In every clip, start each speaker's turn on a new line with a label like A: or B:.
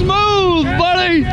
A: smooth, buddy.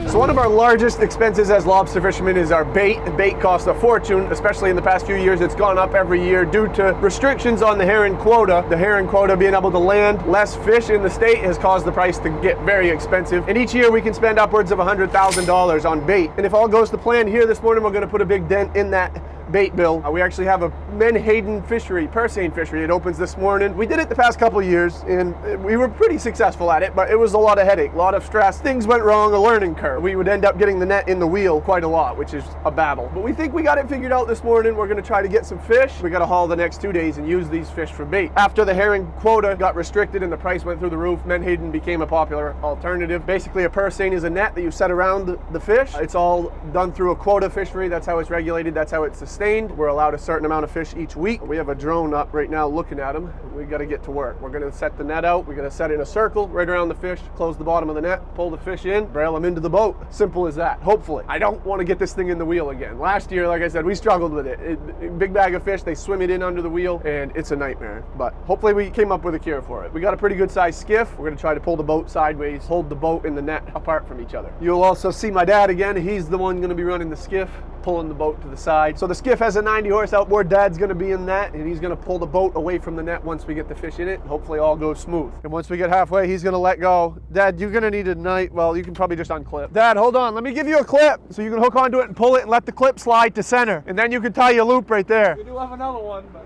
B: So one of our largest expenses as lobster fishermen is our bait. Bait costs a fortune, especially in the past few years. It's gone up every year due to restrictions on the herring quota. The herring quota being able to land less fish in the state has caused the price to get very expensive. And each year we can spend upwards of $100,000 on bait. And if all goes to plan here this morning, we're going to put a big dent in that bait bill. We actually have a menhaden fishery, purse seine fishery. It opens this morning. We did it the past couple of years and we were pretty successful at it, but it was a lot of headache, a lot of stress. Things went wrong, a learning curve. We would end up getting the net in the wheel quite a lot, which is a battle. But we think we got it figured out this morning. We're going to try to get some fish. We got to haul the next 2 days and use these fish for bait. After the herring quota got restricted and the price went through the roof, menhaden became a popular alternative. Basically, a purse seine is a net that you set around the fish. It's all done through a quota fishery. That's how it's regulated. That's how it's sustained. We're allowed a certain amount of fish each week. We have a drone up right now looking at them. We got to get to work. We're going to set the net out. We're going to set it in a circle right around the fish, close the bottom of the net, pull the fish in, braille them into the boat. Simple as that, hopefully. I don't want to get this thing in the wheel again. Last year, like I said, we struggled with it. Big bag of fish, they swim it in under the wheel, and it's a nightmare. But hopefully we came up with a cure for it. We got a pretty good sized skiff. We're going to try to pull the boat sideways, hold the boat and the net apart from each other. You'll also see my dad again. He's the one going to be running the skiff, pulling the boat to the side. So the skiff has a 90 horse outboard. Dad's going to be in that, and he's going to pull the boat away from the net once we get the fish in it. Hopefully all goes smooth. And once we get halfway, he's going to let go. Dad, you're going to need a knife. Well, you can probably just unclip. Dad, hold on. Let me give you a clip so you can hook onto it and pull it and let the clip slide to center. And then you can tie your loop right there.
C: We do have another one, but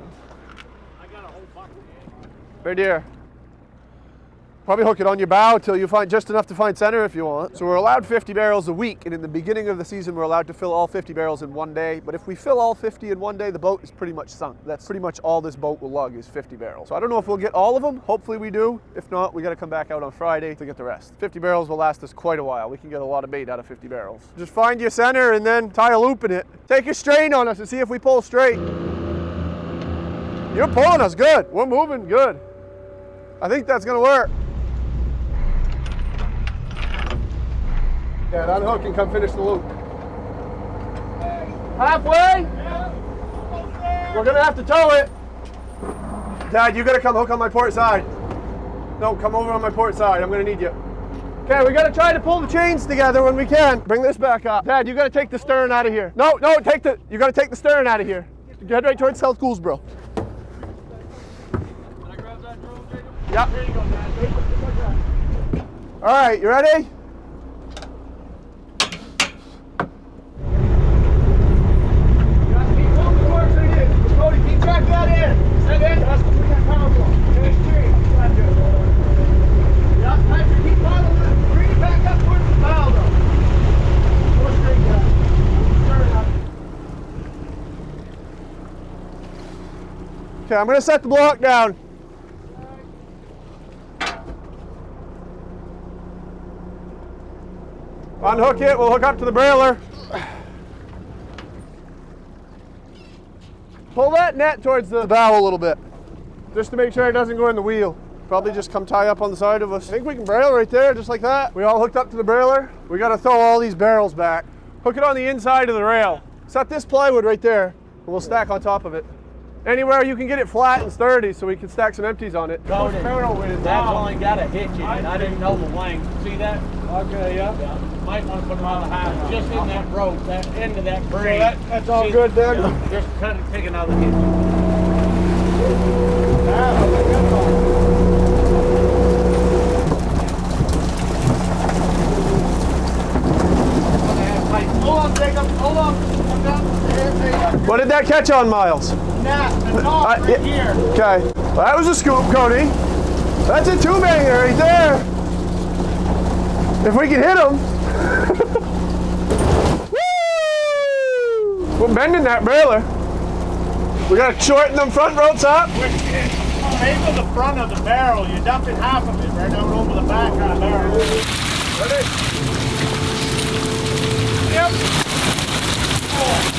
C: I got a whole bucket.
B: Right here. Probably hook it on your bow till you find just enough to find center if you want. So we're allowed 50 barrels a week, and in the beginning of the season we're allowed to fill all 50 barrels in one day. But if we fill all 50 in one day, the boat is pretty much sunk. That's pretty much all this boat will lug is 50 barrels. So I don't know if we'll get all of them. Hopefully we do. If not, we got to come back out on Friday to get the rest. 50 barrels will last us quite a while. We can get a lot of bait out of 50 barrels. Just find your center and then tie a loop in it. Take a strain on us and see if we pull straight. You're pulling us good. We're moving good. I think that's gonna work. Yeah, unhook and come finish the loop. Halfway? Yeah. We're gonna have to tow it. Dad, you gotta come hook on my port side. No, come over on my port side. I'm gonna need you. Okay, we gotta try to pull the chains together when we can. Bring this back up. Dad, you gotta take the stern out of here. No, you gotta take the stern out of here. Head right towards South Gouldsboro.
C: Can I grab that drone, Jacob?
B: Yep.
C: There you go, Dad.
B: All right, you ready? Keep track that in. Send in. That's what we got power for. Okay, straight. Yeah, Patrick, keep paddling it. Bring it back up towards the bow, though. Go straight, guys. Turn up. Okay, I'm going to set the block down. Unhook it. We'll hook up to the brailer. Pull that net towards the bow a little bit, just to make sure it doesn't go in the wheel. Probably just come tie up on the side of us. I think we can braille right there, just like that. We all hooked up to the brailer. We got to throw all these barrels back. Hook it on the inside of the rail. Set this plywood right there, and we'll stack on top of it. Anywhere you can get it flat and sturdy so we can stack some empties on it.
C: That's only got a hitch in it. I didn't know the length. See that?
B: Okay, yeah.
C: Might want to put them on the high, just in that rope, that end of that braid.
B: So that's all good then?
C: Yeah, just cut it, take another hitch. Hold on, Jacob. Hold on.
B: What did that catch on, Miles?
C: The top right here.
B: Okay. Well, that was a scoop, Cody. That's a two-banger right there. If we can hit him. Woo! We're bending that brailer. We got to shorten them front ropes up.
C: Aim for the front of the barrel. You're dumping half of it right down over the back of the barrel.
B: Ready?
C: Yep. Oh.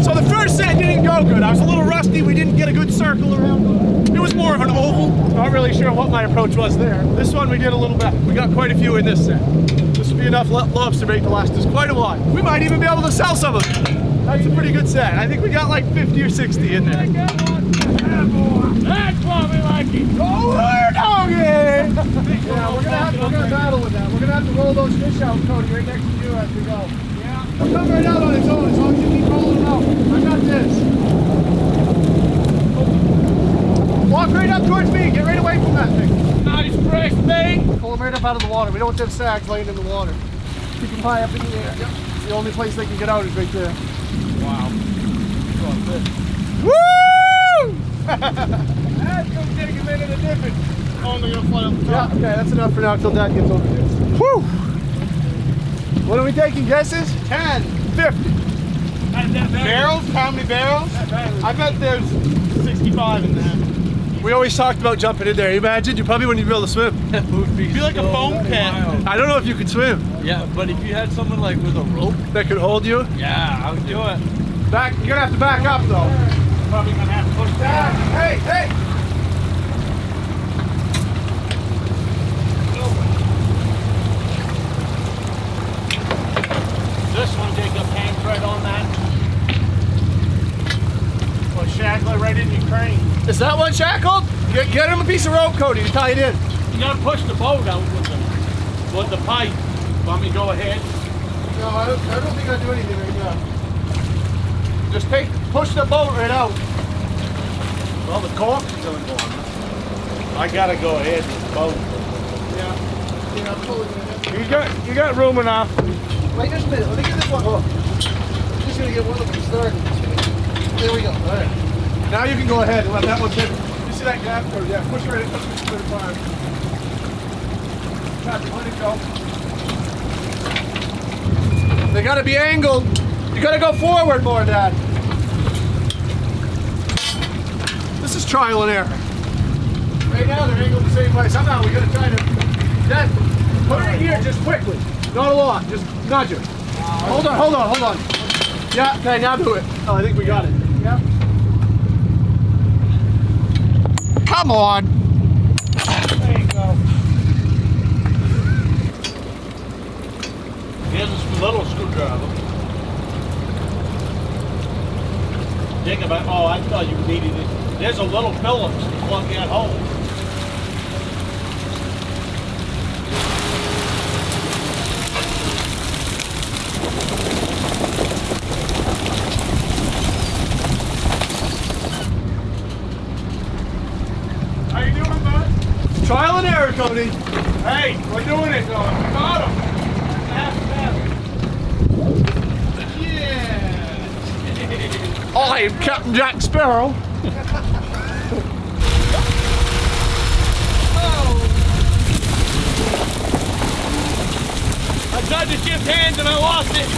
B: So the first set didn't go good. I was a little rusty didn't get a good circle around. It was more of an oval. Not really sure what my approach was there. This one we did a little better. We got quite a few in this set. This will be enough lobster bait to last us quite a while. We might even be able to sell some of it. That's a pretty good set. I think we got like 50 or 60 in there.
C: That's what we like it.
B: Roller doggy! Yeah, we're gonna battle with that. We're gonna have to roll those fish out, Cody, right next to you as we go.
C: Yeah.
B: It'll come right out on its own as long as you keep rolling it out. I got this. Walk right up towards me. Get right away from that thing.
C: Nice fresh bait.
B: Pull them right up out of the water. We don't want them sags laying in the water. Keep them high up in the air. Yep. The only place they can get out is right there.
C: Wow.
B: Woo!
C: That's gonna take a minute of dipping. Only gonna fly up the
B: Yeah,
C: top.
B: okay, that's enough for now till Dad gets over this. Woo! What are we taking guesses? 10, 50.
C: Barrels? How many barrels? I bet there's 65 in there.
B: We always talked about jumping in there. You imagine? You probably wouldn't even be able to swim.
A: It would be
C: Be like a foam cat.
B: I don't know if you could swim.
A: Yeah, but if you had someone like with a rope,
B: That could hold you.
A: yeah, I would do it.
B: Back. You're gonna have to back up though.
C: Probably gonna have to push
B: Dad,
C: back.
B: hey, hey!
C: This one, Jacob, hangs right on that. Or shackle right in your crane.
B: Is that one shackled? Get him a piece of rope, Cody, to tie it in.
C: You gotta push the boat out with the pipe. Want me to go ahead?
B: No, I don't think I do anything right now. Just push the boat right out.
C: Well, the cork's still going. I gotta go ahead with the boat.
B: Yeah, I'm pulling it in.
C: You got room enough.
B: Wait just a minute, let me get this one hooked. I'm just gonna get one of them started. There we go, all right. Now you can go ahead and let that one sit. You see that gap? Or, yeah, push right in, push it to the fire. Let it go. They gotta be angled. You gotta go forward more, Dad. This is trial and error. Right now they're angled the same way. Somehow we gotta try to, Dad, put it in here just quickly. Not a lot, just nudge it. Hold on. Yeah, okay, now do it. Oh, I think we got it. Yep. Come on.
C: There you go. Here's a little screwdriver. Jacob, oh, I thought you needed it. There's a little Phillips to plug that hole. How you doing, bud?
B: Trial and error, Cody.
C: Hey, we're doing it, though. We got him. Yeah.
B: I am Captain Jack Sparrow.
C: I tried to shift hands and I lost it.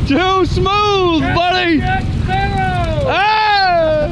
A: Too smooth, buddy! Ah!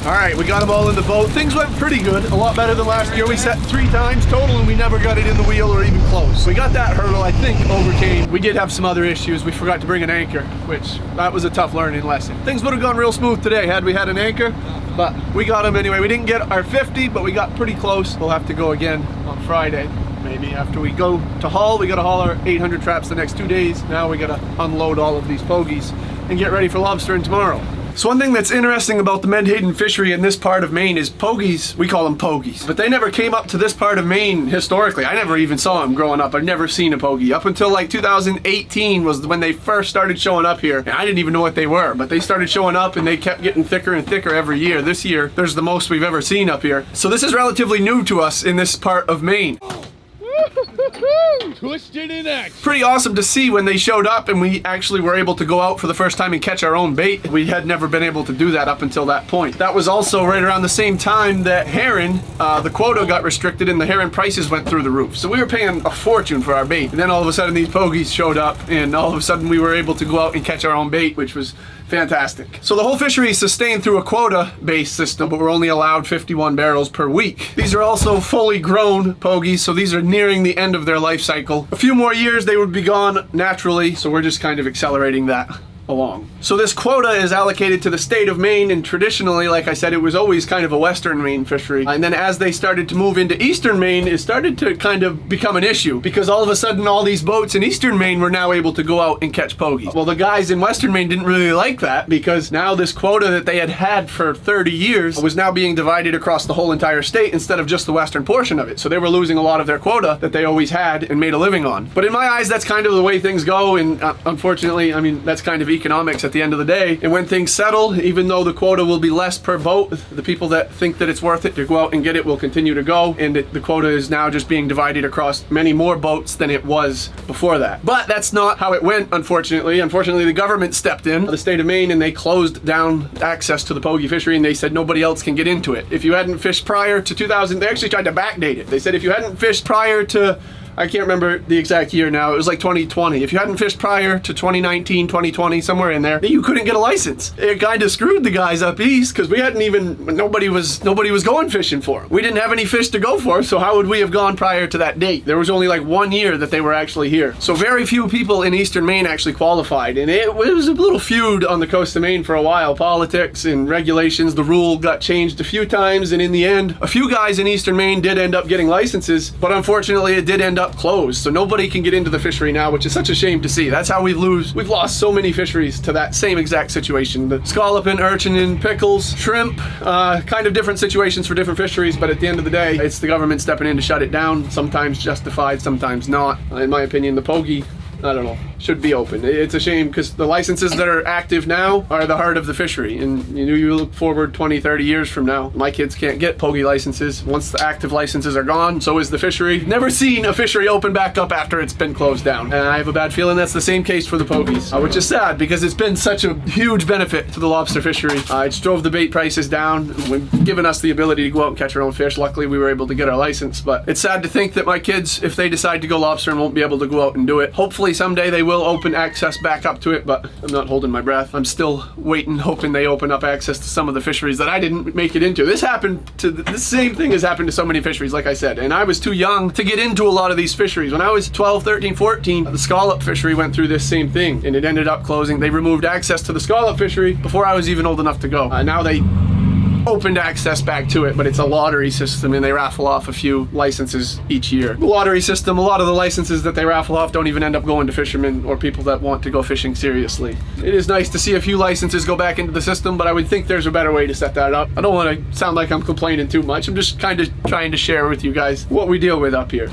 B: All right, we got them all in the boat. Things went pretty good, a lot better than last year. We set 3 times total and we never got it in the wheel or even close. We got that hurdle, I think, overcame. We did have some other issues. We forgot to bring an anchor, which that was a tough learning lesson. Things would have gone real smooth today had we had an anchor, but we got them anyway. We didn't get our 50, but we got pretty close. We'll have to go again on Friday. Maybe after we go to haul, we gotta haul our 800 traps the next 2 days. Now we gotta unload all of these pogies and get ready for lobstering tomorrow. So one thing that's interesting about the menhaden fishery in this part of Maine is pogies, we call them pogies, but they never came up to this part of Maine historically. I never even saw them growing up. I've never seen a pogie. Up until like 2018 was when they first started showing up here. And I didn't even know what they were, but they started showing up and they kept getting thicker and thicker every year. This year, there's the most we've ever seen up here. So this is relatively new to us in this part of Maine.
A: Twisted in action.
B: Pretty awesome to see when they showed up and we actually were able to go out for the first time and catch our own bait. We had never been able to do that up until that point. That was also right around the same time that herring, the quota got restricted and the herring prices went through the roof. So we were paying a fortune for our bait. And then all of a sudden these pogies showed up and all of a sudden we were able to go out and catch our own bait, which was fantastic. So the whole fishery is sustained through a quota-based system, but we're only allowed 51 barrels per week. These are also fully grown pogies, so these are nearing the end of their life cycle. A few more years they would be gone naturally, so we're just kind of accelerating that along. So this quota is allocated to the state of Maine, and traditionally, like I said, it was always kind of a western Maine fishery. And then as they started to move into eastern Maine, it started to kind of become an issue because all of a sudden all these boats in eastern Maine were now able to go out and catch pogies. Well, the guys in western Maine didn't really like that because now this quota that they had for 30 years was now being divided across the whole entire state instead of just the western portion of it. So they were losing a lot of their quota that they always had and made a living on. But in my eyes, that's kind of the way things go, and unfortunately, I mean, that's kind of economics at the end of the day. And when things settle, even though the quota will be less per boat, the people that think that it's worth it to go out and get it will continue to go, and the quota is now just being divided across many more boats than it was before that. But that's not how it went, unfortunately. Unfortunately, the government stepped in, the state of Maine, and they closed down access to the pogie fishery, and they said nobody else can get into it. If you hadn't fished prior to 2000, they actually tried to backdate it. They said if you hadn't fished prior to, I can't remember the exact year now, it was like 2020. If you hadn't fished prior to 2019, 2020, somewhere in there, you couldn't get a license. It kind of screwed the guys up east because we hadn't even, nobody was going fishing for them. We didn't have any fish to go for, so how would we have gone prior to that date? There was only like 1 year that they were actually here. So very few people in eastern Maine actually qualified, and it was a little feud on the coast of Maine for a while. Politics and regulations, the rule got changed a few times, and in the end, a few guys in eastern Maine did end up getting licenses, but unfortunately it did end up closed, so nobody can get into the fishery now, which is such a shame to see. That's how we've lost so many fisheries to that same exact situation. The scalloping, urchin, and pickles, shrimp, kind of different situations for different fisheries, but at the end of the day, it's the government stepping in to shut it down, sometimes justified, sometimes not. In my opinion, the pogie, I don't know, should be open. It's a shame because the licenses that are active now are the heart of the fishery, and you look forward 20, 30 years from now, my kids can't get pogie licenses. Once the active licenses are gone, so is the fishery. Never seen a fishery open back up after it's been closed down, and I have a bad feeling that's the same case for the pogies, which is sad because it's been such a huge benefit to the lobster fishery. It's drove the bait prices down, given us the ability to go out and catch our own fish. Luckily, we were able to get our license, but it's sad to think that my kids, if they decide to go lobster, won't be able to go out and do it. Hopefully someday they will open access back up to it, but I'm not holding my breath. I'm still waiting, hoping they open up access to some of the fisheries that I didn't make it into. This same thing has happened to so many fisheries, like I said, and I was too young to get into a lot of these fisheries. When I was 12, 13, 14, the scallop fishery went through this same thing, and it ended up closing. They removed access to the scallop fishery before I was even old enough to go. Now they opened access back to it, but it's a lottery system and they raffle off a few licenses each year. The lottery system, a lot of the licenses that they raffle off don't even end up going to fishermen or people that want to go fishing seriously. It is nice to see a few licenses go back into the system, but I would think there's a better way to set that up. I don't want to sound like I'm complaining too much. I'm just kind of trying to share with you guys what we deal with up here.